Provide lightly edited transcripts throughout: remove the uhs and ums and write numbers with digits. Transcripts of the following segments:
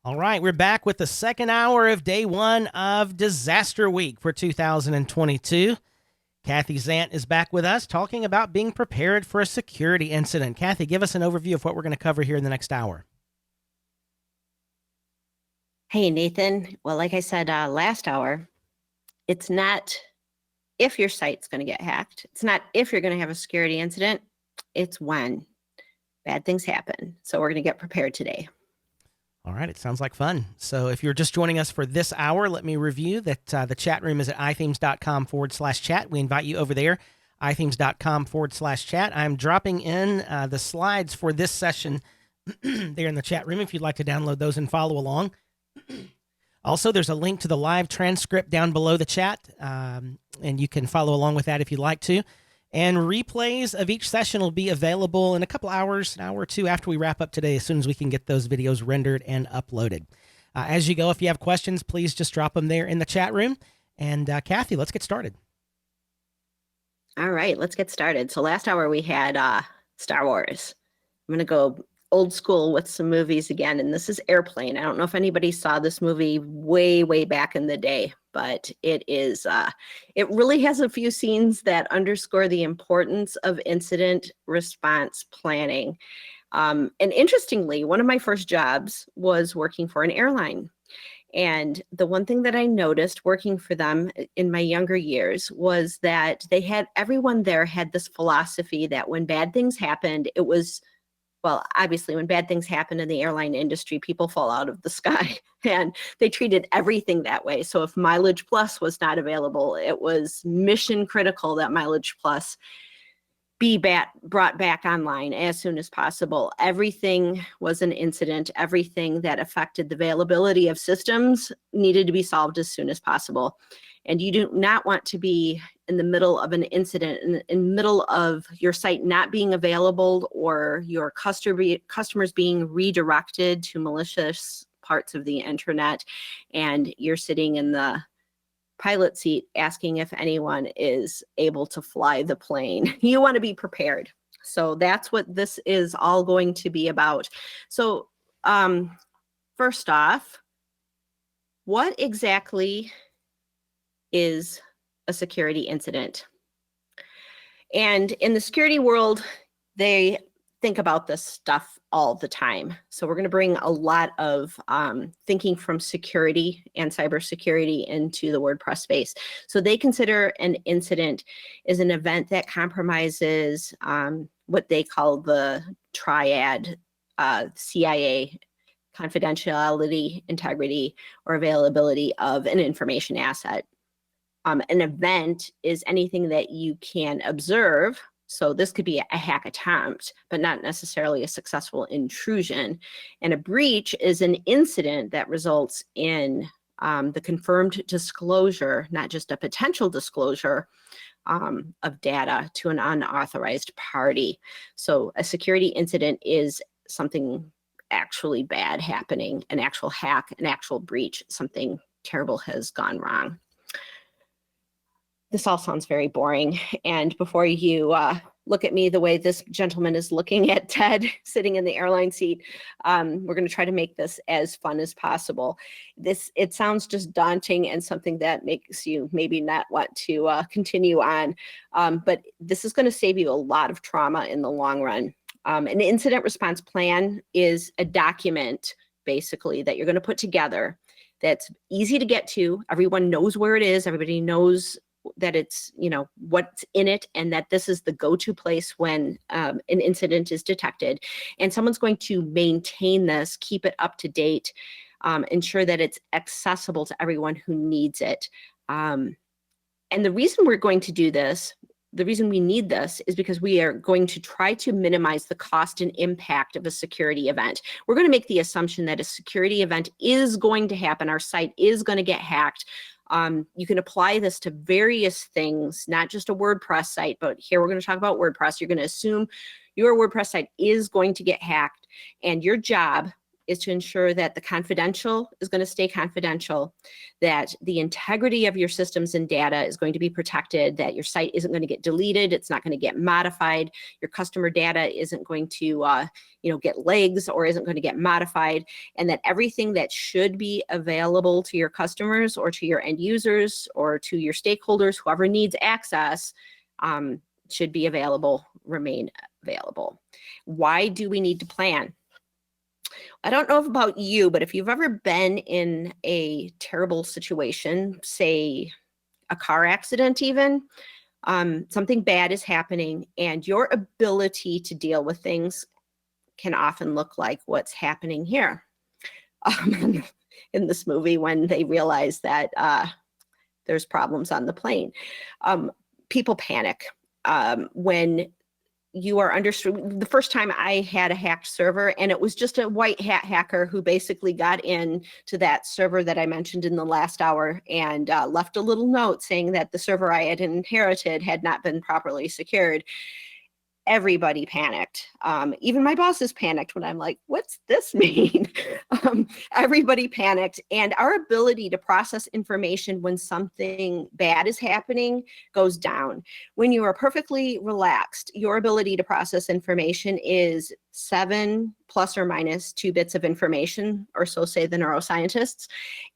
All right, we're back with the second hour of day one of Disaster Week for 2022. Kathy Zant is back with us talking about being prepared for a security incident. Kathy, give us an overview of what we're going to cover here in the next hour. Hey, Nathan. Well, like I said last hour, it's not if your site's going to get hacked. It's not if you're going to have a security incident. It's when bad things happen. So we're going to get prepared today. All right, it sounds like fun. So if you're just joining us for this hour, let me review that the chat room is at ithemes.com/chat. We invite you over there, ithemes.com/chat. I'm dropping in the slides for this session there in the chat room if you'd like to download those and follow along. Also, there's a link to the live transcript down below the chat, and you can follow along with that if you'd like to. And replays of each session will be available in a couple hours, an hour or two after we wrap up today, as soon as we can get those videos rendered and uploaded. As you go, if you have questions, please just drop them there in the chat room. And Kathy, let's get started. All right, let's get started. So last hour we had Star Wars. I'm going to go old school with some movies again, and this is Airplane. I don't know if anybody saw this movie way back in the day, but it is it really has a few scenes that underscore the importance of incident response planning. And interestingly, one of my first jobs was working for an airline. And the one thing that I noticed working for them in my younger years was that everyone there had this philosophy that when bad things happened, it was, well, obviously, when bad things happen in the airline industry, people fall out of the sky, and they treated everything that way. So if Mileage Plus was not available, it was mission critical that Mileage Plus be brought back online as soon as possible. Everything was an incident. Everything that affected the availability of systems needed to be solved as soon as possible. And you do not want to be in the middle of an incident, in the middle of your site not being available or your customers being redirected to malicious parts of the internet, and you're sitting in the pilot seat asking if anyone is able to fly the plane. You want to be prepared. So that's what this is all going to be about. So first off, what exactly is a security incident? And in the security world, they think about this stuff all the time. So we're going to bring a lot of thinking from security and cybersecurity into the WordPress space. So they consider an incident is an event that compromises what they call the triad, CIA, confidentiality, integrity, or availability of an information asset. An event is anything that you can observe. So this could be a hack attempt, but not necessarily a successful intrusion. And a breach is an incident that results in the confirmed disclosure, not just a potential disclosure of data to an unauthorized party. So a security incident is something actually bad happening, an actual hack, an actual breach, something terrible has gone wrong. This all sounds very boring. And before you look at me the way this gentleman is looking at Ted sitting in the airline seat, we're going to try to make this as fun as possible. It sounds just daunting and something that makes you maybe not want to continue on, but this is going to save you a lot of trauma in the long run. An incident response plan is a document, basically, that you're going to put together that's easy to get to. Everyone knows where it is. Everybody knows that it's, what's in it, and that this is the go-to place when an incident is detected. And someone's going to maintain this, keep it up to date, ensure that it's accessible to everyone who needs it. And the reason we're going to do this, the reason we need this, is because we are going to try to minimize the cost and impact of a security event. We're going to make the assumption that a security event is going to happen. Our site is going to get hacked. You can apply this to various things, not just a WordPress site, but here we're going to talk about WordPress. You're going to assume your WordPress site is going to get hacked, and your job is to ensure that the confidential is going to stay confidential, that the integrity of your systems and data is going to be protected, that your site isn't going to get deleted, it's not going to get modified, your customer data isn't going to get legs or isn't going to get modified, and that everything that should be available to your customers or to your end users or to your stakeholders, whoever needs access, should be available, remain available. Why do we need to plan? I don't know about you, but if you've ever been in a terrible situation, say a car accident even, something bad is happening, and your ability to deal with things can often look like what's happening here in this movie when they realize that there's problems on the plane. People panic when you are under. The first time I had a hacked server, and it was just a white hat hacker who basically got in to that server that I mentioned in the last hour and left a little note saying that the server I had inherited had not been properly secured. Everybody panicked. Even my bosses panicked when I'm like, what's this mean? Everybody panicked. And our ability to process information when something bad is happening goes down. When you are perfectly relaxed, your ability to process information is 7 plus or minus 2 bits of information, or so say the neuroscientists.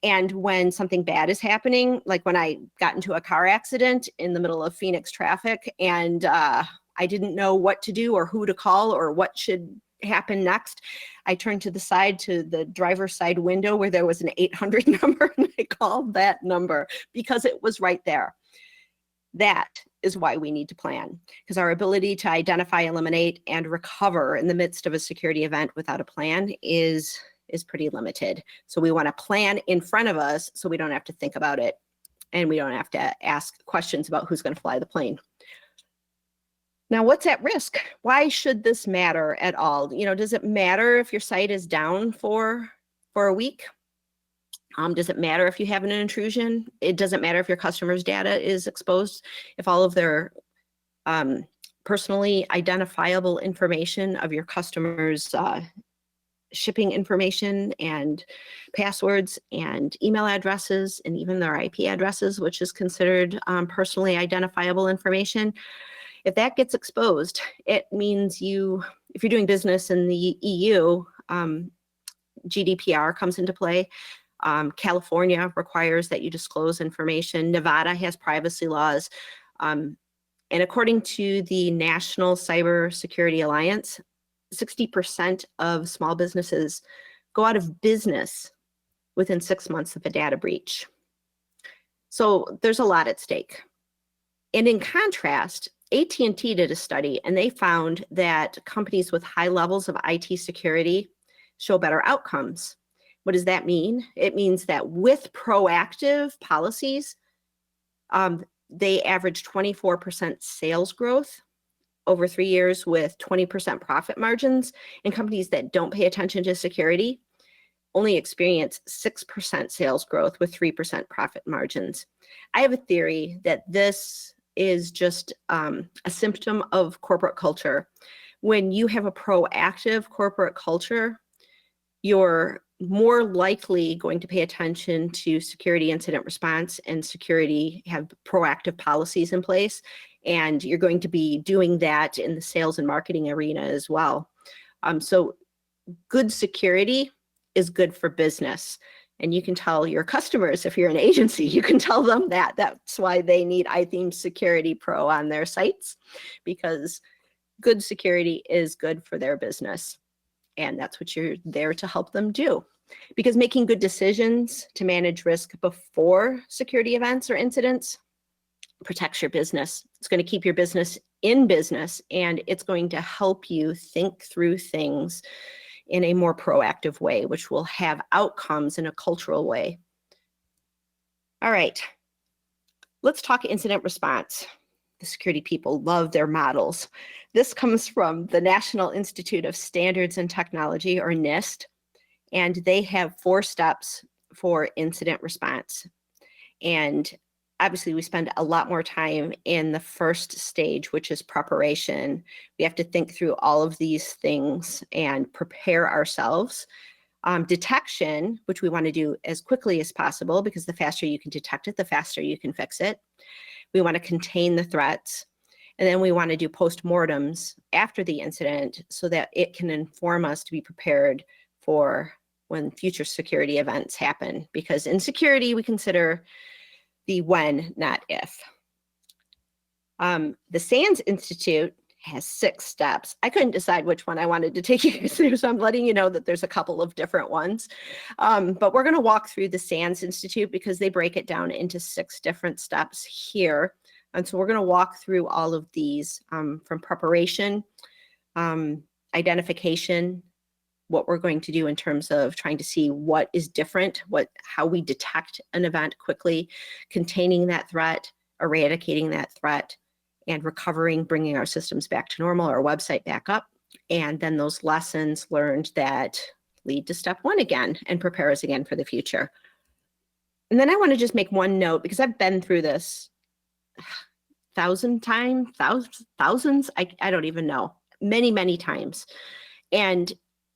And when something bad is happening, like when I got into a car accident in the middle of Phoenix traffic, and I didn't know what to do or who to call or what should happen next, I turned to the side, to the driver's side window where there was an 800 number, and I called that number because it was right there. That is why we need to plan, because our ability to identify, eliminate, and recover in the midst of a security event without a plan is pretty limited. So we want to plan in front of us so we don't have to think about it and we don't have to ask questions about who's going to fly the plane. Now, what's at risk? Why should this matter at all? Does it matter if your site is down for a week? Does it matter if you have an intrusion? It doesn't matter if your customer's data is exposed, if all of their personally identifiable information of your customers' shipping information and passwords and email addresses and even their IP addresses, which is considered personally identifiable information. If that gets exposed, it means if you're doing business in the EU, GDPR comes into play. California requires that you disclose information. Nevada has privacy laws. And according to the National Cybersecurity Alliance, 60% of small businesses go out of business within 6 months of a data breach. So there's a lot at stake. And in contrast, AT&T did a study, and they found that companies with high levels of IT security show better outcomes. What does that mean? It means that with proactive policies, they average 24% sales growth over 3 years with 20% profit margins, and companies that don't pay attention to security only experience 6% sales growth with 3% profit margins. I have a theory that this is just a symptom of corporate culture. When you have a proactive corporate culture, you're more likely going to pay attention to security incident response and security, have proactive policies in place. And you're going to be doing that in the sales and marketing arena as well. So good security is good for business. And you can tell your customers, if you're an agency, you can tell them that. That's why they need iTheme Security Pro on their sites, because good security is good for their business. And that's what you're there to help them do. Because making good decisions to manage risk before security events or incidents protects your business. It's going to keep your business in business, and it's going to help you think through things in a more proactive way, which will have outcomes in a cultural way. All right, let's talk incident response. The security people love their models. This comes from the National Institute of Standards and Technology, or NIST, and they have 4 steps for incident response. And obviously, we spend a lot more time in the first stage, which is preparation. We have to think through all of these things and prepare ourselves. Detection, which we want to do as quickly as possible, because the faster you can detect it, the faster you can fix it. We want to contain the threats. And then we want to do postmortems after the incident so that it can inform us to be prepared for when future security events happen. Because in security, we consider the when, not if. The SANS Institute has 6 steps. I couldn't decide which one I wanted to take you through, so I'm letting you know that there's a couple of different ones. But we're going to walk through the SANS Institute because they break it down into 6 different steps here. And so we're going to walk through all of these from preparation, identification, what we're going to do in terms of trying to see what is different, how we detect an event quickly, containing that threat, eradicating that threat, and recovering, bringing our systems back to normal, our website back up, and then those lessons learned that lead to step 1 again and prepare us again for the future. And then I want to just make one note, because I've been through this 1,000 times, thousands, I don't even know, many times. And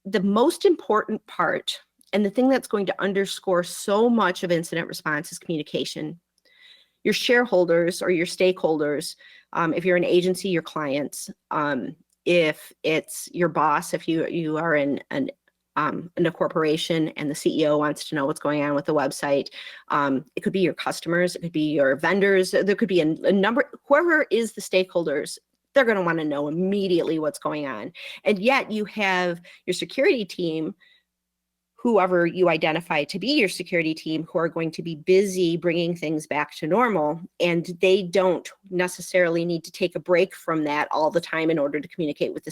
the most important part, and the thing that's going to underscore so much of incident response, is communication. Your shareholders or your stakeholders, if you're an agency, your clients, if it's your boss, if you are in a corporation and the CEO wants to know what's going on with the website, it could be your customers, it could be your vendors, there could be a number, whoever is the stakeholders, they're going to want to know immediately what's going on. And yet you have your security team, whoever you identify to be your security team, who are going to be busy bringing things back to normal. And they don't necessarily need to take a break from that all the time in order to communicate with the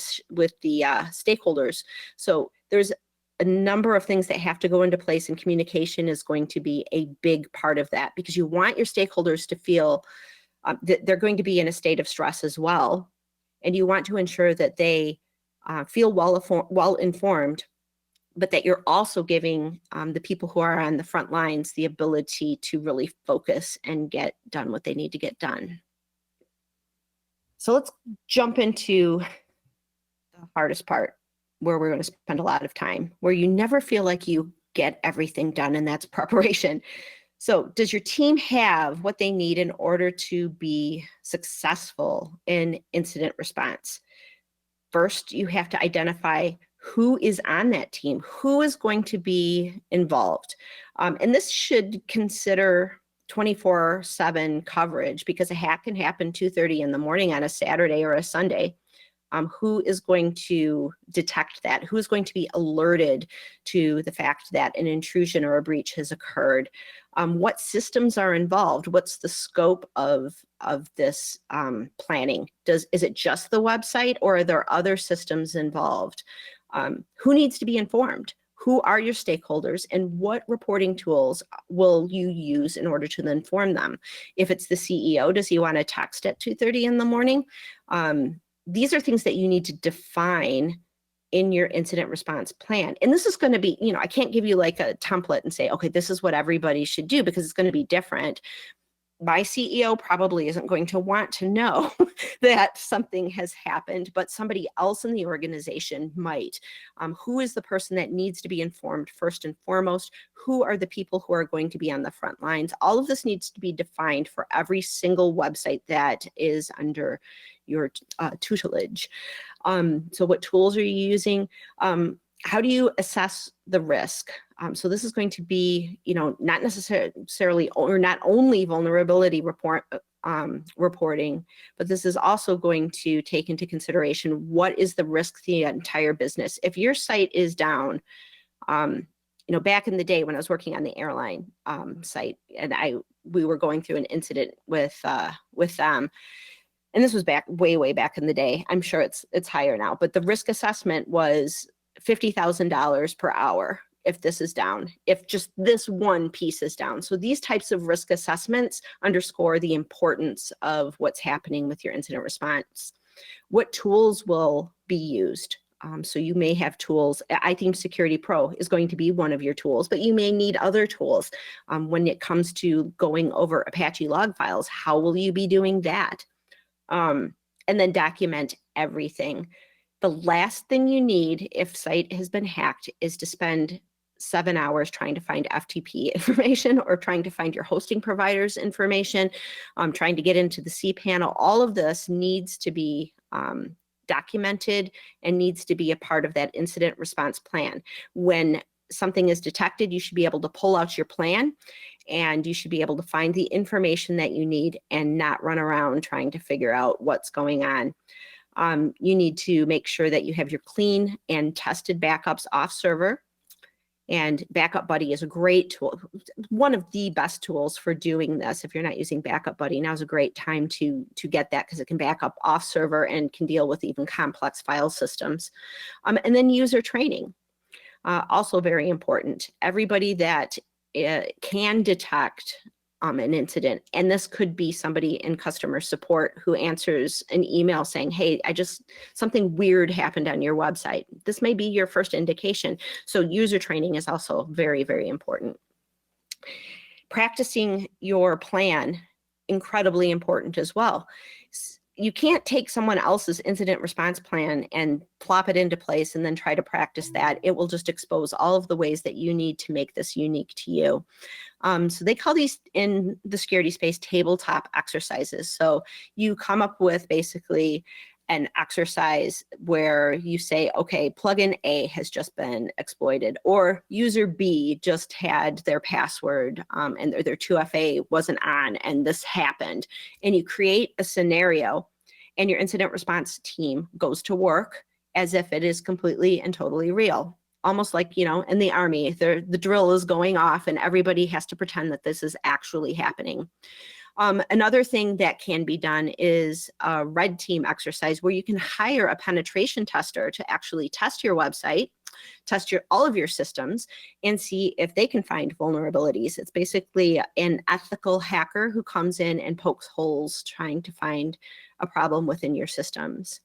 stakeholders. So there's a number of things that have to go into place, and communication is going to be a big part of that, because you want your stakeholders to feel that they're going to be in a state of stress as well. And you want to ensure that they feel well informed, but that you're also giving the people who are on the front lines the ability to really focus and get done what they need to get done. So let's jump into the hardest part, where we're going to spend a lot of time, where you never feel like you get everything done, and that's preparation. So does your team have what they need in order to be successful in incident response? First, you have to identify who is on that team, who is going to be involved. And this should consider 24/7 coverage, because a hack can happen 2:30 in the morning on a Saturday or a Sunday. Who is going to detect that? Who is going to be alerted to the fact that an intrusion or a breach has occurred? What systems are involved? What's the scope of this planning? Is it just the website, or are there other systems involved? Who needs to be informed? Who are your stakeholders, and what reporting tools will you use in order to inform them? If it's the CEO, does he want to text at 2:30 in the morning? These are things that you need to define in your incident response plan. And this is going to be, I can't give you like a template and say, okay, this is what everybody should do, because it's going to be different. My CEO probably isn't going to want to know that something has happened, but somebody else in the organization might. Who is the person that needs to be informed first and foremost? Who are the people who are going to be on the front lines? All of this needs to be defined for every single website that is under your tutelage. So what tools are you using? How do you assess the risk? So this is going to be, not necessarily, or not only vulnerability reporting, but this is also going to take into consideration what is the risk to the entire business. If your site is down, back in the day when I was working on the airline site, and we were going through an incident with them. And this was way back in the day. I'm sure it's higher now, but the risk assessment was $50,000 per hour if this is down, if just this one piece is down. So these types of risk assessments underscore the importance of what's happening with your incident response. What tools will be used? So you may have tools. iTheme Security Pro is going to be one of your tools, but you may need other tools. When it comes to going over Apache log files, how will you be doing that? And then document everything. The last thing you need if site has been hacked is to spend 7 hours trying to find FTP information or trying to find your hosting provider's information, trying to get into the cPanel. All of this needs to be documented and needs to be a part of that incident response plan. When something is detected, you should be able to pull out your plan and you should be able to find the information that you need and not run around trying to figure out what's going on. You need to make sure that you have your clean and tested backups off server. And Backup Buddy is a great tool, one of the best tools for doing this. If you're not using Backup Buddy, now's a great time to get that, because it can back up off server and can deal with even complex file systems. And then user training, also very important. Everybody that can detect an incident, and this could be somebody in customer support who answers an email saying, hey, something weird happened on your website. This may be your first indication. So user training is also very, very important. Practicing your plan, incredibly important as well. You can't take someone else's incident response plan and plop it into place and then try to practice that. It will just expose all of the ways that you need to make this unique to you. So they call these in the security space tabletop exercises. So you come up with basically an exercise where you say, okay, plugin A has just been exploited, or user B just had their password and their 2FA wasn't on and this happened. And you create a scenario and your incident response team goes to work as if it is completely and totally real. Almost like, in the Army, the drill is going off and everybody has to pretend that this is actually happening. Another thing that can be done is a red team exercise where you can hire a penetration tester to actually test your website, test all of your systems, and see if they can find vulnerabilities. It's basically an ethical hacker who comes in and pokes holes trying to find a problem within your systems.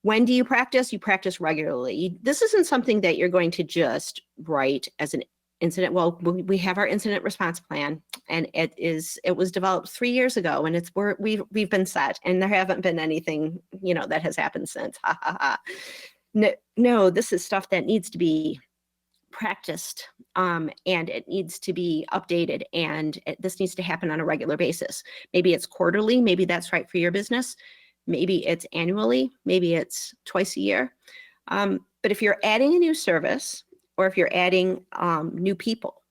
When do you practice? You practice regularly. This isn't something that you're going to just write as an incident. Well, we have our incident response plan, and it was developed 3 years ago, and we've been set, and there haven't been anything that has happened since. Ha ha ha. No, this is stuff that needs to be practiced, and it needs to be updated, and this needs to happen on a regular basis. Maybe it's quarterly. Maybe that's right for your business. Maybe it's annually, maybe it's twice a year. But if you're adding a new service, or if you're adding new people,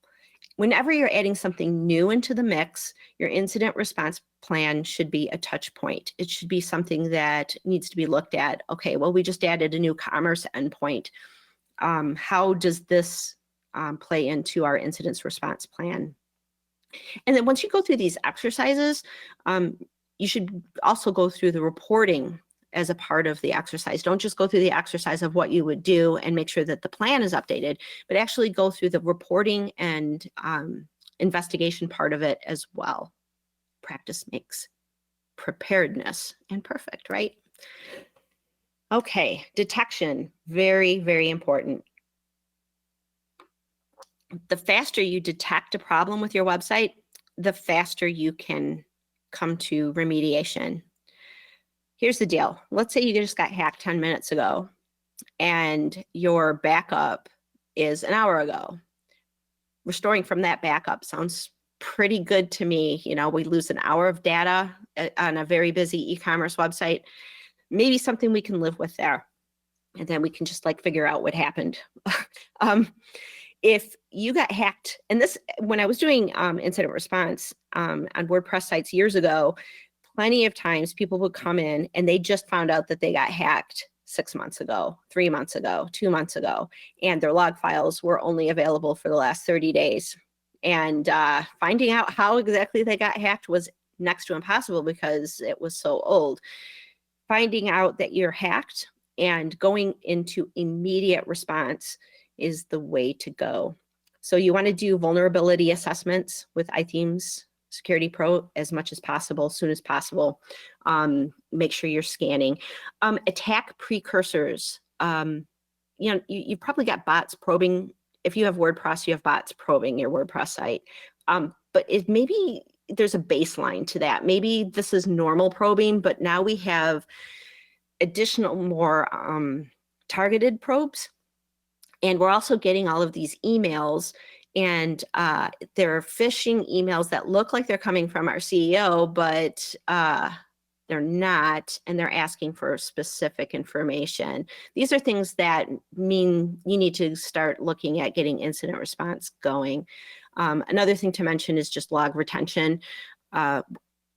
whenever you're adding something new into the mix, your incident response plan should be a touch point. It should be something that needs to be looked at. Okay, well, we just added a new commerce endpoint. How does this play into our incident response plan? And then once you go through these exercises, you should also go through the reporting as a part of the exercise. Don't just go through the exercise of what you would do and make sure that the plan is updated, but actually go through the reporting and investigation part of it as well. Practice makes preparedness imperfect, right? Okay, detection, very, very important. The faster you detect a problem with your website, the faster you can come to remediation. Here's the deal. Let's say you just got hacked 10 minutes ago and your backup is an hour ago. Restoring from that backup sounds pretty good to me. We lose an hour of data on a very busy e-commerce website. Maybe something we can live with there. And then we can just figure out what happened. If you got hacked, and this, when I was doing incident response on WordPress sites years ago, plenty of times people would come in and they just found out that they got hacked 6 months ago, 3 months ago, 2 months ago, and their log files were only available for the last 30 days. And finding out how exactly they got hacked was next to impossible because it was so old. Finding out that you're hacked and going into immediate response is the way to go. So you want to do vulnerability assessments with iThemes Security Pro as much as possible, as soon as possible. Make sure you're scanning. Attack precursors. You've probably got bots probing. If you have WordPress, you have bots probing your WordPress site. But maybe there's a baseline to that. Maybe this is normal probing, but now we have additional more targeted probes. And we're also getting all of these emails, and they're phishing emails that look like they're coming from our CEO, but they're not, and they're asking for specific information. These are things that mean you need to start looking at getting incident response going. Another thing to mention is just log retention.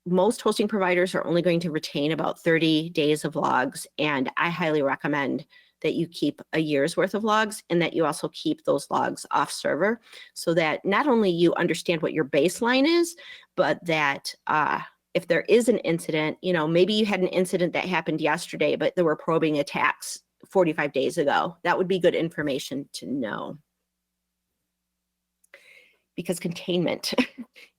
Most hosting providers are only going to retain about 30 days of logs, and I highly recommend that you keep a year's worth of logs, and that you also keep those logs off server, so that not only you understand what your baseline is, but that if there is an incident, you know, maybe you had an incident that happened yesterday, but there were probing attacks 45 days ago. That would be good information to know. Because containment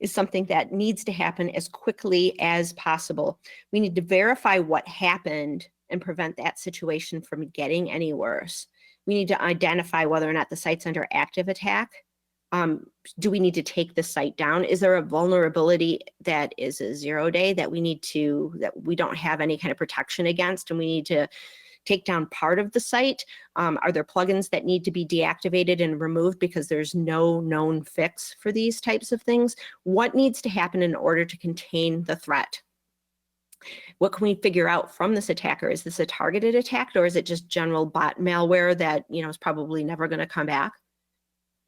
is something that needs to happen as quickly as possible. We need to verify what happened and prevent that situation from getting any worse. We need to identify whether or not the site's under active attack. Do we need to take the site down? Is there a vulnerability that is a 0-day that we don't have any kind of protection against, and we need to take down part of the site? Are there plugins that need to be deactivated and removed because there's no known fix for these types of things? What needs to happen in order to contain the threat? What can we figure out from this attacker? Is this a targeted attack, or is it just general bot malware that, you know, is probably never going to come back?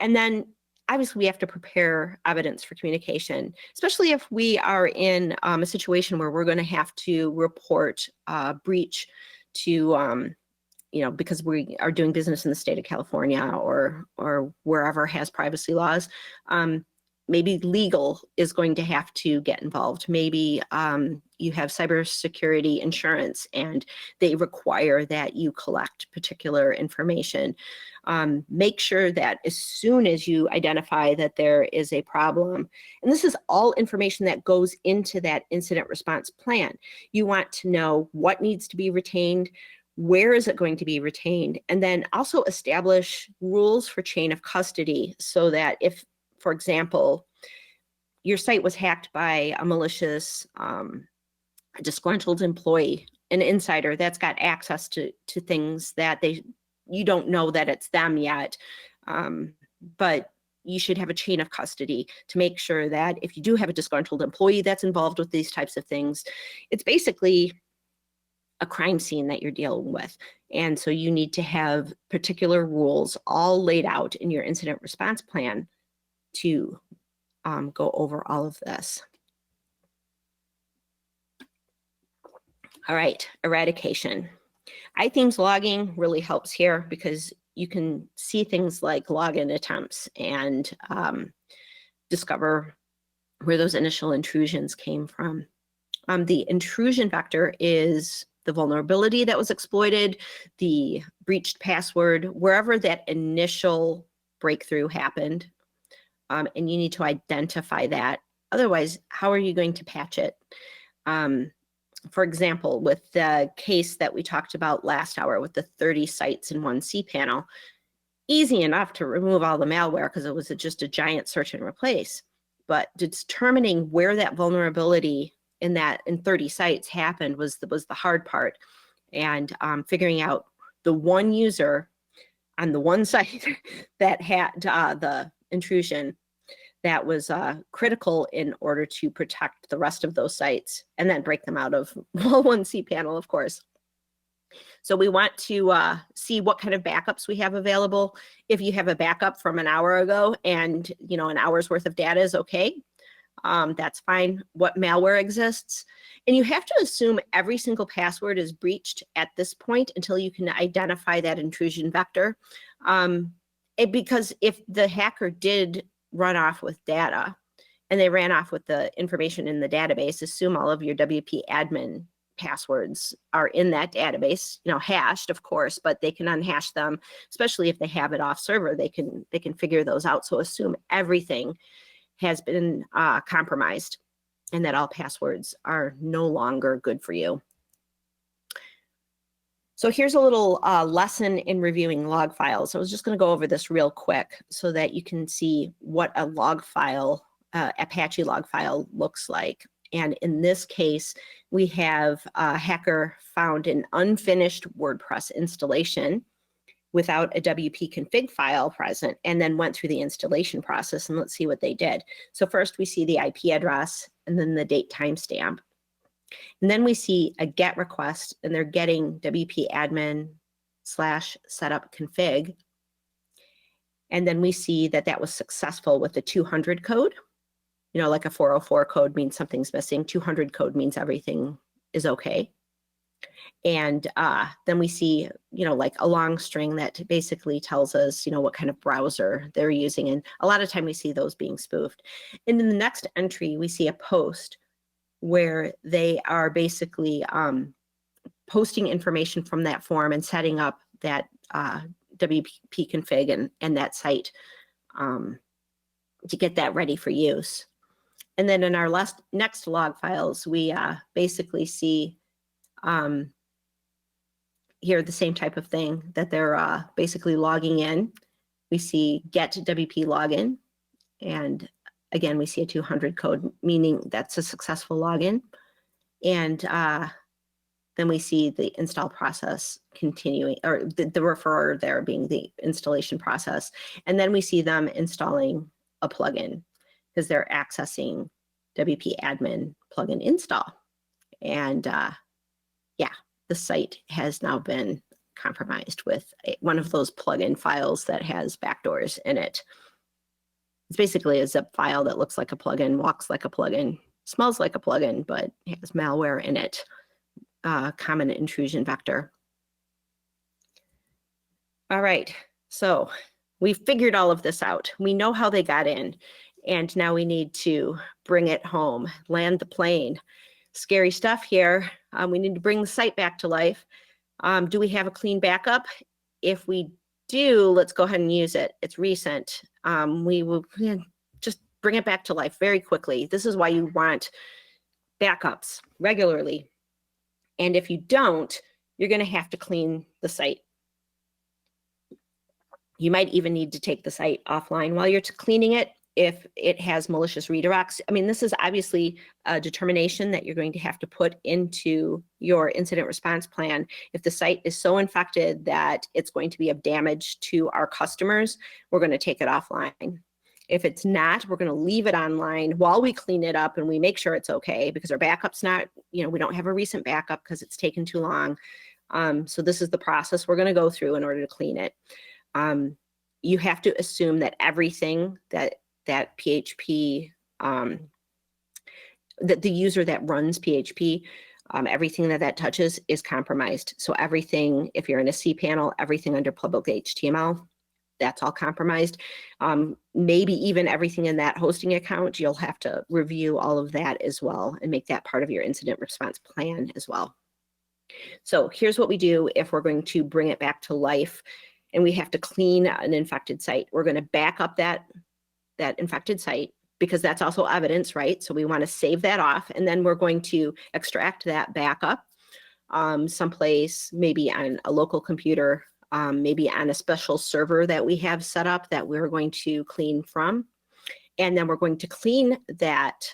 And then obviously we have to prepare evidence for communication, especially if we are in a situation where we're going to have to report breach to, you know, because we are doing business in the state of California or wherever has privacy laws. Maybe legal is going to have to get involved. Maybe you have cybersecurity insurance and they require that you collect particular information. Make sure that as soon as you identify that there is a problem, and this is all information that goes into that incident response plan, you want to know what needs to be retained, where is it going to be retained, and then also establish rules for chain of custody so that if, for example, your site was hacked by a malicious, disgruntled employee, an insider that's got access to things that you don't know that it's them yet, but you should have a chain of custody to make sure that if you do have a disgruntled employee that's involved with these types of things, it's basically a crime scene that you're dealing with. And so you need to have particular rules all laid out in your incident response plan to go over all of this. All right, eradication. iThemes logging really helps here because you can see things like login attempts and discover where those initial intrusions came from. The intrusion vector is the vulnerability that was exploited, the breached password, wherever that initial breakthrough happened. And you need to identify that. Otherwise, how are you going to patch it? For example, with the case that we talked about last hour with the 30 sites in one cPanel, easy enough to remove all the malware because it was just a giant search and replace. But determining where that vulnerability in 30 sites happened was the hard part. And figuring out the one user on the one site that had the intrusion that was critical in order to protect the rest of those sites and then break them out of one cPanel, of course. So we want to see what kind of backups we have available. If you have a backup from an hour ago and an hour's worth of data is okay, that's fine. What malware exists? And you have to assume every single password is breached at this point until you can identify that intrusion vector. Because if the hacker did run off with data and they ran off with the information in the database, assume all of your WP admin passwords are in that database, hashed, of course, but they can unhash them, especially if they have it off server, they can figure those out. So assume everything has been compromised and that all passwords are no longer good for you. So here's a little lesson in reviewing log files. I was just going to go over this real quick so that you can see what a log file, Apache log file looks like. And in this case, we have a hacker found an unfinished WordPress installation. without a WP config file present, and then went through the installation process. And let's see what they did. So first we see the IP address and then the date timestamp. And then we see a GET request, and they're getting WP admin /setup config. And then we see that that was successful with the 200 code. You know, like a 404 code means something's missing. 200 code means everything is okay. And then we see, you know, like a long string that basically tells us, you know, what kind of browser they're using. And a lot of time we see those being spoofed. And in the next entry, we see a post where they are basically posting information from that form and setting up that WP config and that site to get that ready for use. And then in our next log files, we basically see here the same type of thing, that they're basically logging in. We see get WP login, and again we see a 200 code, meaning that's a successful login. And then we see the install process continuing, or the referrer there being the installation process. And then we see them installing a plugin because they're accessing WP admin plugin install. And yeah, the site has now been compromised with one of those plugin files that has backdoors in it. It's basically a zip file that looks like a plugin, walks like a plugin, smells like a plugin, but has malware in it. Common intrusion vector. All right, so we figured all of this out. We know how they got in, and now we need to bring it home, land the plane. Scary stuff here. We need to bring the site back to life. Do we have a clean backup? If we do, let's go ahead and use it. It's recent. We will just bring it back to life very quickly. This is why you want backups regularly. And if you don't, you're going to have to clean the site. You might even need to take the site offline while you're cleaning it if it has malicious redirects. I mean, this is obviously a determination that you're going to have to put into your incident response plan. If the site is so infected that it's going to be of damage to our customers, we're going to take it offline. If it's not, we're going to leave it online while we clean it up and we make sure it's okay, because our backup's not, you know, we don't have a recent backup because it's taken too long. So this is the process we're going to go through in order to clean it. You have to assume that everything that PHP, that the user that runs PHP, everything that touches is compromised. So everything, if you're in a cPanel, everything under public HTML, that's all compromised. Maybe even everything in that hosting account, you'll have to review all of that as well and make that part of your incident response plan as well. So here's what we do if we're going to bring it back to life and we have to clean an infected site. We're going to back up that infected site, because that's also evidence, right? So we want to save that off, and then we're going to extract that backup someplace, maybe on a local computer, maybe on a special server that we have set up that we're going to clean from. And then we're going to clean that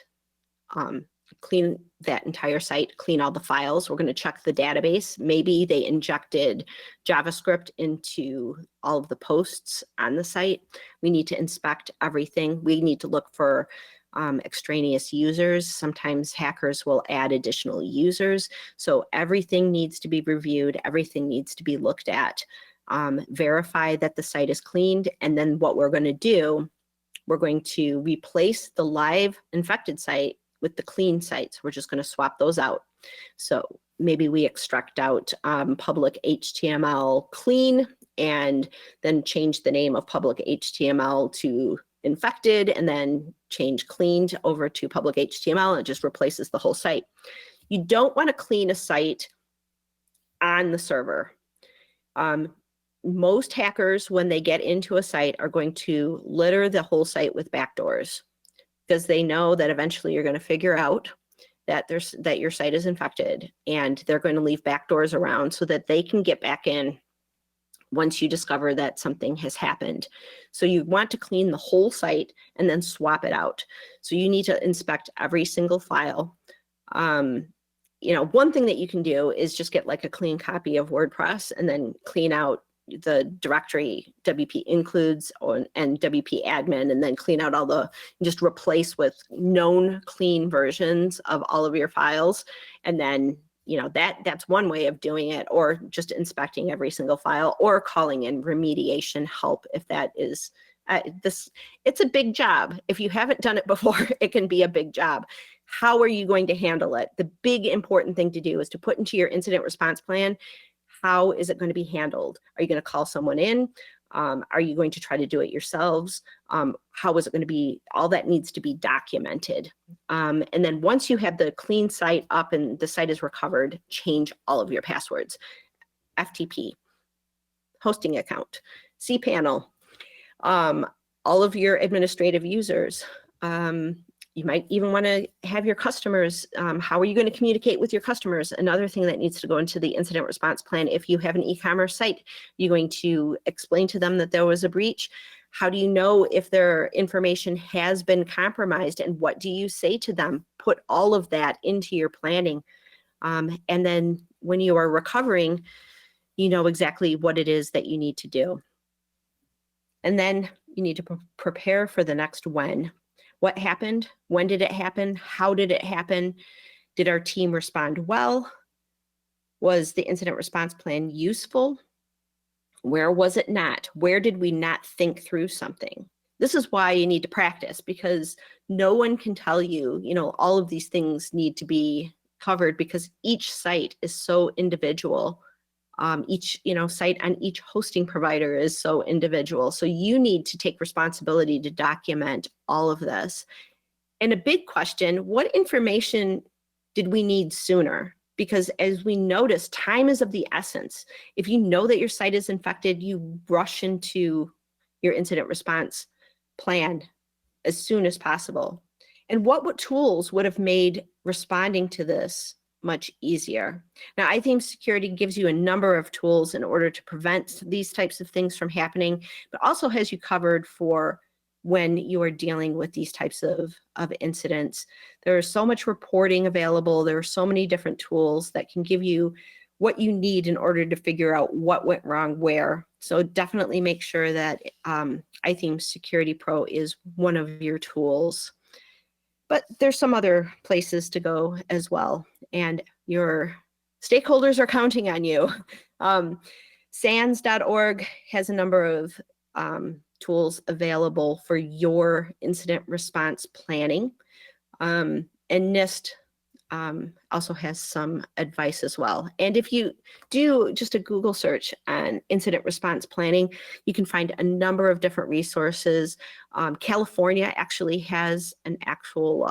entire site, clean all the files. We're going to check the database. Maybe they injected JavaScript into all of the posts on the site. We need to inspect everything. We need to look for extraneous users. Sometimes hackers will add additional users. So everything needs to be reviewed. Everything needs to be looked at. Verify that the site is cleaned. And then what we're going to do, we're going to replace the live infected site with the clean sites. We're just going to swap those out. So maybe we extract out public HTML clean and then change the name of public HTML to infected, and then change cleaned over to public HTML, and it just replaces the whole site. You don't want to clean a site on the server. Most hackers, when they get into a site, are going to litter the whole site with backdoors, because they know that eventually you're going to figure out that your site is infected, and they're going to leave backdoors around so that they can get back in once you discover that something has happened. So you want to clean the whole site and then swap it out. So you need to inspect every single file. You know, one thing that you can do is just get like a clean copy of WordPress and then clean out the directory WP includes and WP admin, and then clean out all the, just replace with known clean versions of all of your files. And then, you know, that's one way of doing it, or just inspecting every single file, or calling in remediation help if that is it's a big job. If you haven't done it before, it can be a big job. How are you going to handle it? The big important thing to do is to put into your incident response plan, how is it going to be handled? Are you going to call someone in? Are you going to try to do it yourselves? How is it going to be? All that needs to be documented. And then once you have the clean site up and the site is recovered, change all of your passwords. FTP, hosting account, cPanel, all of your administrative users. You might even want to have your customers. How are you going to communicate with your customers? Another thing that needs to go into the incident response plan. If you have an e-commerce site, you're going to explain to them that there was a breach. How do you know if their information has been compromised, and what do you say to them? Put all of that into your planning. And then when you are recovering, you know exactly what it is that you need to do. And then you need to prepare for the next when. What happened? When did it happen? How did it happen? Did our team respond well? Was the incident response plan useful? Where was it not? Where did we not think through something? This is why you need to practice, because no one can tell you, you know, all of these things need to be covered, because each site is so individual. Each, you know, site on each hosting provider is so individual. So you need to take responsibility to document all of this. And a big question, what information did we need sooner? Because as we notice, time is of the essence. If you know that your site is infected, you rush into your incident response plan as soon as possible. And what tools would have made responding to this much easier? Now, iTheme Security gives you a number of tools in order to prevent these types of things from happening, but also has you covered for when you are dealing with these types of incidents. There is so much reporting available. There are so many different tools that can give you what you need in order to figure out what went wrong where. So definitely make sure that iTheme Security Pro is one of your tools. But there's some other places to go as well, and your stakeholders are counting on you. SANS.org has a number of tools available for your incident response planning, and NIST also has some advice as well. And if you do just a Google search on incident response planning, you can find a number of different resources. California actually has an actual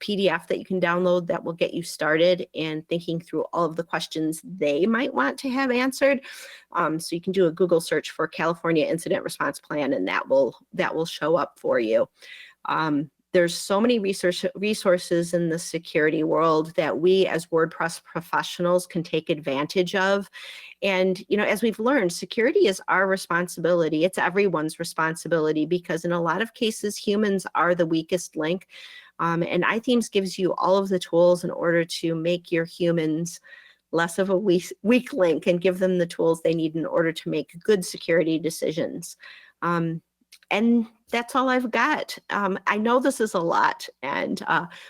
PDF that you can download that will get you started in thinking through all of the questions they might want to have answered. So you can do a Google search for California Incident Response Plan, and that will show up for you. There's so many resources in the security world that we as WordPress professionals can take advantage of. And, you know, as we've learned, security is our responsibility. It's everyone's responsibility, because in a lot of cases, humans are the weakest link. And iThemes gives you all of the tools in order to make your humans less of a weak link, and give them the tools they need in order to make good security decisions. And that's all I've got. I know this is a lot, and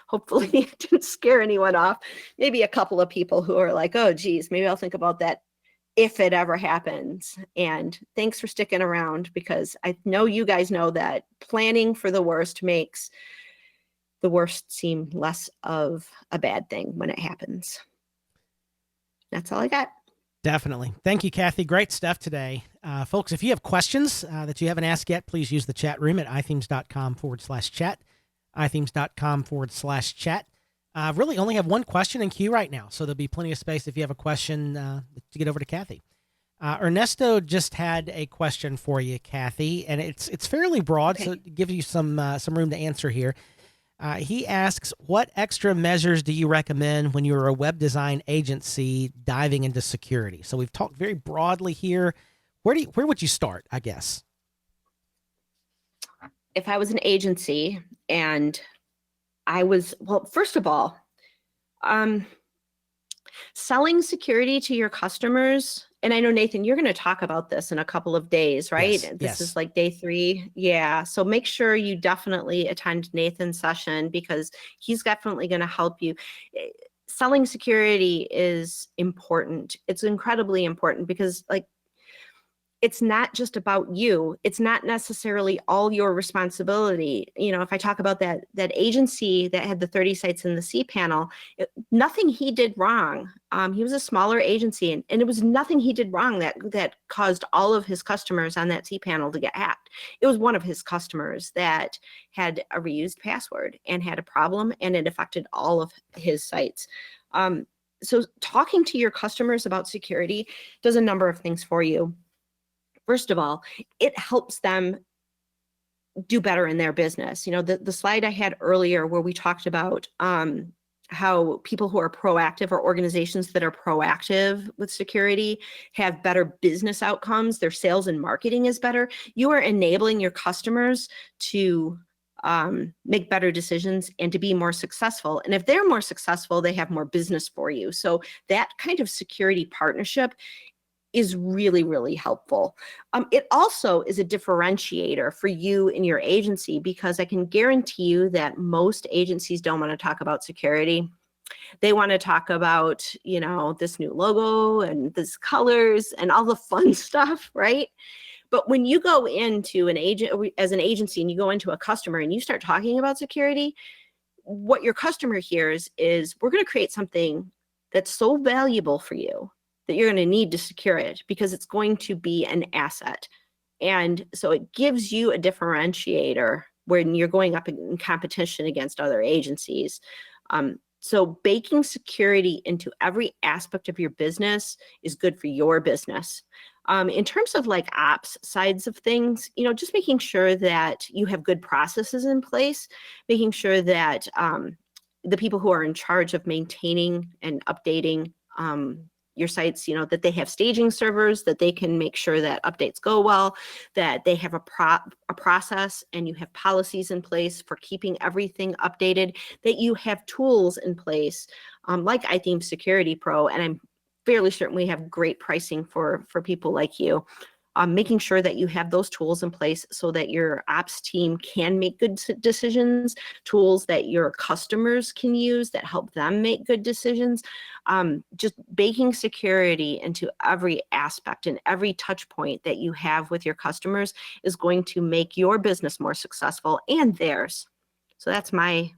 hopefully it didn't scare anyone off. Maybe a couple of people who are like, oh, geez, maybe I'll think about that if it ever happens. And thanks for sticking around, because I know you guys know that planning for the worst makes the worst seem less of a bad thing when it happens. That's all I got. Definitely. Thank you, Kathy. Great stuff today. Folks, if you have questions that you haven't asked yet, please use the chat room at ithemes.com/chat, ithemes.com/chat. Really only have one question in queue right now, so there'll be plenty of space if you have a question to get over to Kathy. Ernesto just had a question for you, Kathy, and it's fairly broad, okay, so it gives you some room to answer here. He asks, what extra measures do you recommend when you're a web design agency diving into security? So we've talked very broadly here. Where would you start, I guess? If I was an agency and I was, well, first of all, Selling security to your customers, and I know, Nathan, you're going to talk about this in a couple of days, right? Yes, This yes. is like day 3. Yeah. So make sure you definitely attend Nathan's session, because he's definitely going to help you. Selling security is important. It's incredibly important, because like, it's not just about you. It's not necessarily all your responsibility. You know, if I talk about that agency that had the 30 sites in the cPanel, nothing he did wrong. He was a smaller agency, and it was nothing he did wrong that caused all of his customers on that cPanel to get hacked. It was one of his customers that had a reused password and had a problem, and it affected all of his sites. So talking to your customers about security does a number of things for you. First of all, it helps them do better in their business. You know, the slide I had earlier where we talked about how people who are proactive, or organizations that are proactive with security, have better business outcomes. Their sales and marketing is better. You are enabling your customers to make better decisions and to be more successful. And if they're more successful, they have more business for you. So that kind of security partnership is really, really helpful. It also is a differentiator for you and your agency, because I can guarantee you that most agencies don't want to talk about security. They want to talk about, you know, this new logo and this colors and all the fun stuff, right? But when you go into an agent, as an agency, and you go into a customer and you start talking about security, what your customer hears is, we're going to create something that's so valuable for you that you're going to need to secure it, because it's going to be an asset. And so it gives you a differentiator when you're going up in competition against other agencies. So baking security into every aspect of your business is good for your business. In terms of like ops sides of things, you know, just making sure that you have good processes in place, making sure that the people who are in charge of maintaining and updating your sites, you know, that they have staging servers, that they can make sure that updates go well, that they have a process, and you have policies in place for keeping everything updated, that you have tools in place like iTheme Security Pro, and I'm fairly certain we have great pricing for people like you. Making sure that you have those tools in place so that your ops team can make good decisions, tools that your customers can use that help them make good decisions. Just baking security into every aspect and every touch point that you have with your customers is going to make your business more successful and theirs. So that's my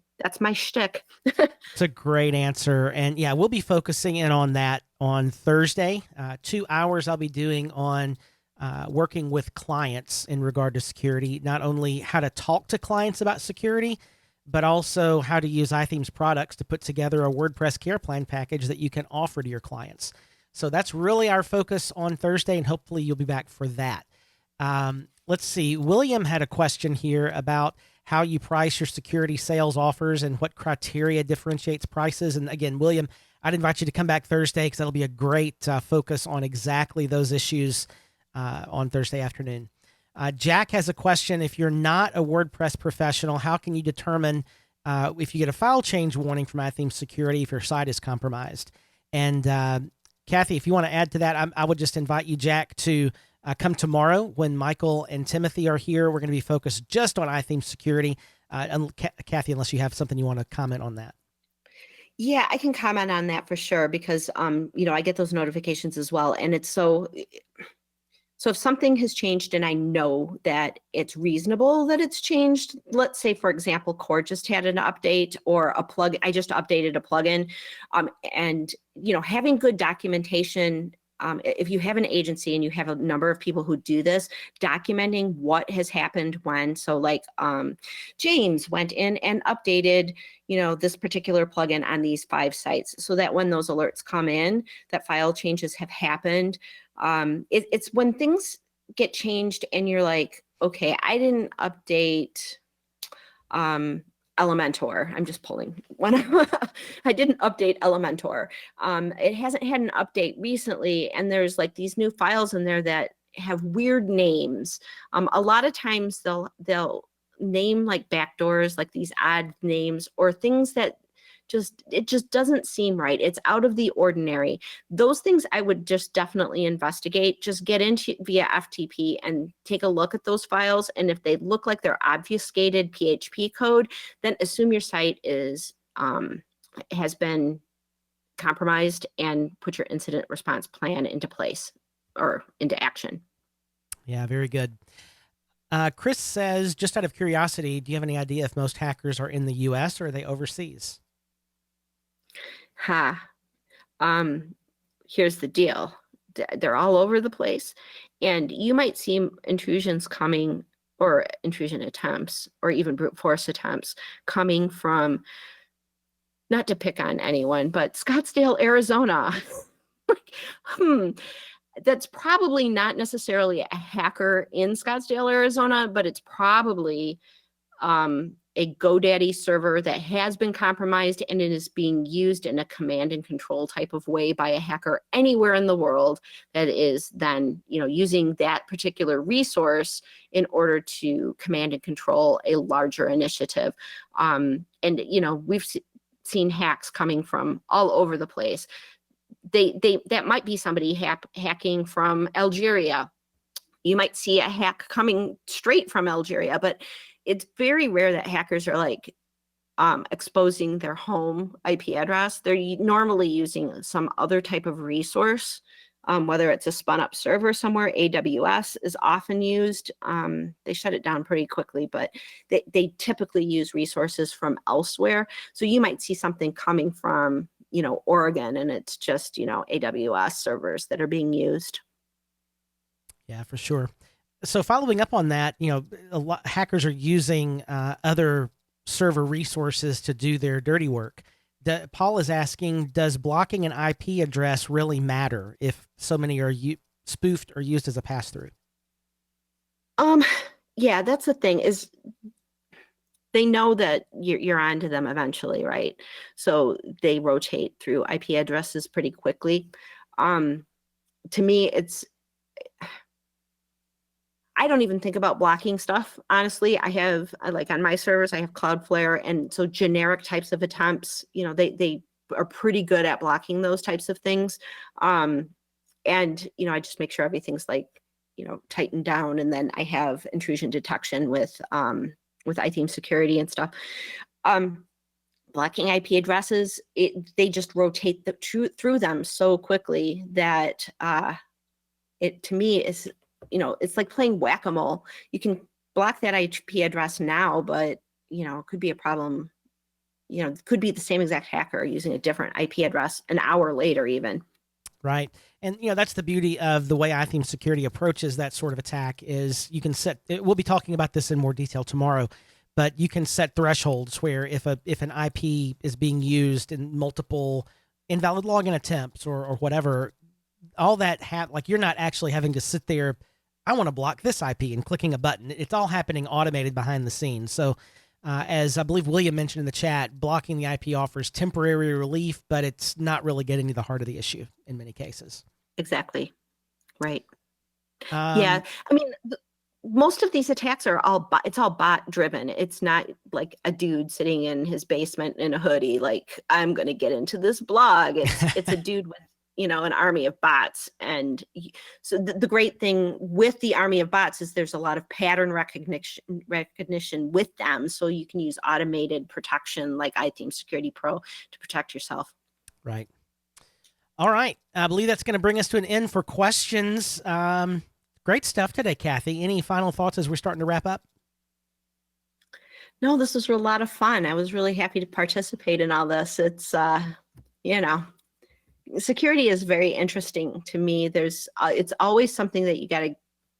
shtick. It's a great answer. And yeah, we'll be focusing in on that on Thursday. 2 hours I'll be doing on working with clients in regard to security, not only how to talk to clients about security, but also how to use iTheme's products to put together a WordPress care plan package that you can offer to your clients. So that's really our focus on Thursday, and hopefully you'll be back for that. Let's see. William had a question here about how you price your security sales offers and what criteria differentiates prices. And again, William, I'd invite you to come back Thursday, because that'll be a great focus on exactly those issues on Thursday afternoon. Jack has a question. If you're not a WordPress professional, how can you determine if you get a file change warning from iTheme Security if your site is compromised? And Kathy, if you want to add to that, I would just invite you, Jack, to come tomorrow when Michael and Timothy are here. We're going to be focused just on iTheme Security. Kathy, unless you have something you want to comment on that. Yeah, I can comment on that for sure, because you know, I get those notifications as well, and it's so if something has changed and I know that it's reasonable that it's changed, let's say, for example, Core just had an update, or I just updated a plugin, and, you know, having good documentation, if you have an agency and you have a number of people who do this, documenting what has happened when. So like James went in and updated, you know, this particular plugin on these 5 sites, so that when those alerts come in, that file changes have happened. It's when things get changed and you're like, okay, I didn't update Elementor. I'm just pulling one. I didn't update Elementor. It hasn't had an update recently, and there's like these new files in there that have weird names. A lot of times they'll name like backdoors, like these odd names, or things that it just doesn't seem right. It's out of the ordinary. Those things I would just definitely investigate. Just get into via FTP and take a look at those files. And if they look like they're obfuscated PHP code, then assume your site has been compromised and put your incident response plan into place or into action. Yeah, very good. Chris says, just out of curiosity, do you have any idea if most hackers are in the US or are they overseas? Here's the deal. They're all over the place. And you might see intrusions coming, or intrusion attempts, or even brute force attempts coming from, not to pick on anyone, but Scottsdale, Arizona. That's probably not necessarily a hacker in Scottsdale, Arizona, but it's probably a GoDaddy server that has been compromised and it is being used in a command and control type of way by a hacker anywhere in the world that is then, using that particular resource in order to command and control a larger initiative. And, we've seen hacks coming from all over the place. That might be somebody hacking from Algeria. You might see a hack coming straight from Algeria, but it's very rare that hackers are exposing their home IP address. They're normally using some other type of resource, whether it's a spun up server somewhere. AWS is often used. They shut it down pretty quickly, but they typically use resources from elsewhere. So you might see something coming from, Oregon, and it's just, AWS servers that are being used. Yeah, for sure. So following up on that, a lot hackers are using other server resources to do their dirty work. Paul is asking, does blocking an IP address really matter if so many are spoofed or used as a pass-through? Yeah, that's the thing, is they know that you're onto them eventually, right? So they rotate through IP addresses pretty quickly. To me, I don't even think about blocking stuff. Honestly, on my servers, I have Cloudflare. And so generic types of attempts, they are pretty good at blocking those types of things. And, I just make sure everything's tightened down. And then I have intrusion detection with iTheme security and stuff. Blocking IP addresses, they just rotate through them so quickly that it, to me, is, it's like playing whack-a-mole. You can block that IP address now, but, it could be a problem. It could be the same exact hacker using a different IP address an hour later even. Right. And, that's the beauty of the way iTheme security approaches that sort of attack is you can we'll be talking about this in more detail tomorrow, but you can set thresholds where if an IP is being used in multiple invalid login attempts or whatever, all that you're not actually having to sit there, I want to block this IP and clicking a button. It's all happening automated behind the scenes. So as I believe William mentioned in the chat, blocking the IP offers temporary relief, but it's not really getting to the heart of the issue in many cases. Exactly. Right. Yeah. I mean, most of these attacks are it's all bot driven. It's not like a dude sitting in his basement in a hoodie, I'm going to get into this blog. It's a dude with, an army of bots. And so the great thing with the army of bots is there's a lot of pattern recognition with them. So you can use automated protection like iTheme Security Pro to protect yourself. Right. All right. I believe that's going to bring us to an end for questions. Great stuff today, Kathy. Any final thoughts as we're starting to wrap up? No, this was a lot of fun. I was really happy to participate in all this. It's, security is very interesting to me. It's always something that you got to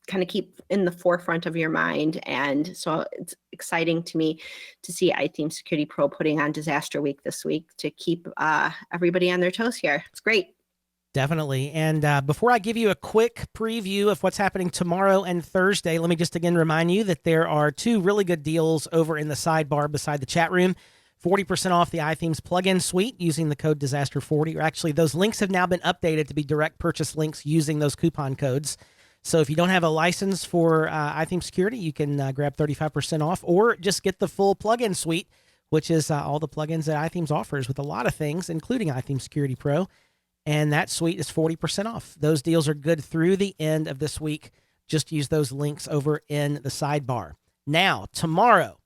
kind of keep in the forefront of your mind. And so it's exciting to me to see iTheme Security Pro putting on Disaster Week this week to keep everybody on their toes here. It's great. Definitely. And before I give you a quick preview of what's happening tomorrow and Thursday, let me just again remind you that there are two really good deals over in the sidebar beside the chat room. 40% off the iThemes plugin suite using the code Disaster40. Or actually, those links have now been updated to be direct purchase links using those coupon codes. So if you don't have a license for iTheme Security, you can grab 35% off or just get the full plugin suite, which is all the plugins that iThemes offers with a lot of things, including iThemes Security Pro. And that suite is 40% off. Those deals are good through the end of this week. Just use those links over in the sidebar. Now, tomorrow,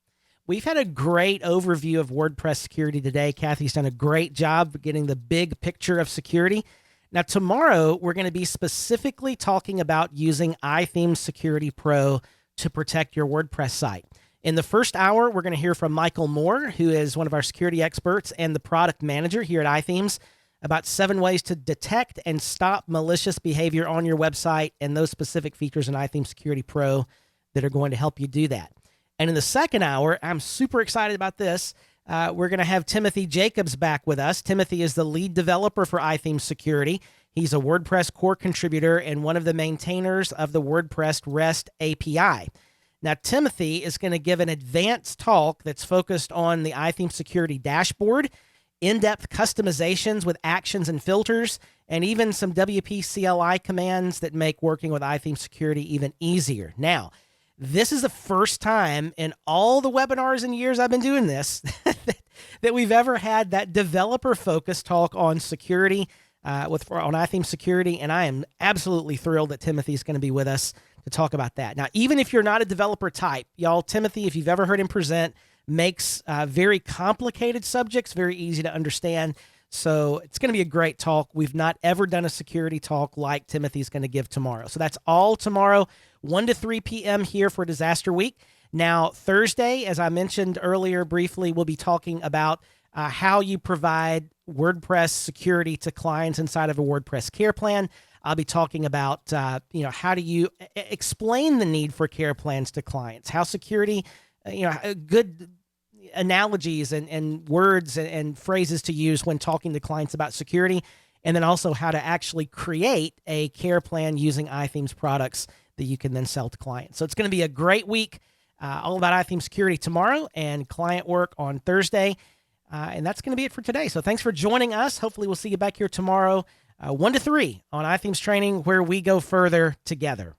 we've had a great overview of WordPress security today. Kathy's done a great job getting the big picture of security. Now, tomorrow, we're going to be specifically talking about using iThemes Security Pro to protect your WordPress site. In the first hour, we're going to hear from Michael Moore, who is one of our security experts and the product manager here at iThemes, about 7 ways to detect and stop malicious behavior on your website and those specific features in iThemes Security Pro that are going to help you do that. And in the second hour, I'm super excited about this. We're going to have Timothy Jacobs back with us. Timothy is the lead developer for iThemes Security. He's a WordPress core contributor and one of the maintainers of the WordPress REST API. Now, Timothy is going to give an advanced talk that's focused on the iThemes Security dashboard, in-depth customizations with actions and filters, and even some WP CLI commands that make working with iThemes Security even easier. Now, this is the first time in all the webinars and years I've been doing this that we've ever had that developer-focused talk on security on iThemes Security, and I am absolutely thrilled that Timothy's going to be with us to talk about that. Now, even if you're not a developer type, y'all, Timothy, if you've ever heard him present, makes very complicated subjects very easy to understand. So it's going to be a great talk. We've not ever done a security talk like Timothy's going to give tomorrow. So that's all tomorrow, 1 to 3 p.m. here for Disaster Week. Now, Thursday, as I mentioned earlier briefly, we'll be talking about how you provide WordPress security to clients inside of a WordPress care plan. I'll be talking about, how do you explain the need for care plans to clients, how security, good analogies and words and phrases to use when talking to clients about security, and then also how to actually create a care plan using iThemes products that you can then sell to clients. So it's going to be a great week, all about iThemes Security tomorrow and client work on Thursday. And that's going to be it for today. So thanks for joining us. Hopefully we'll see you back here tomorrow, 1 to 3 on iThemes Training, where we go further together.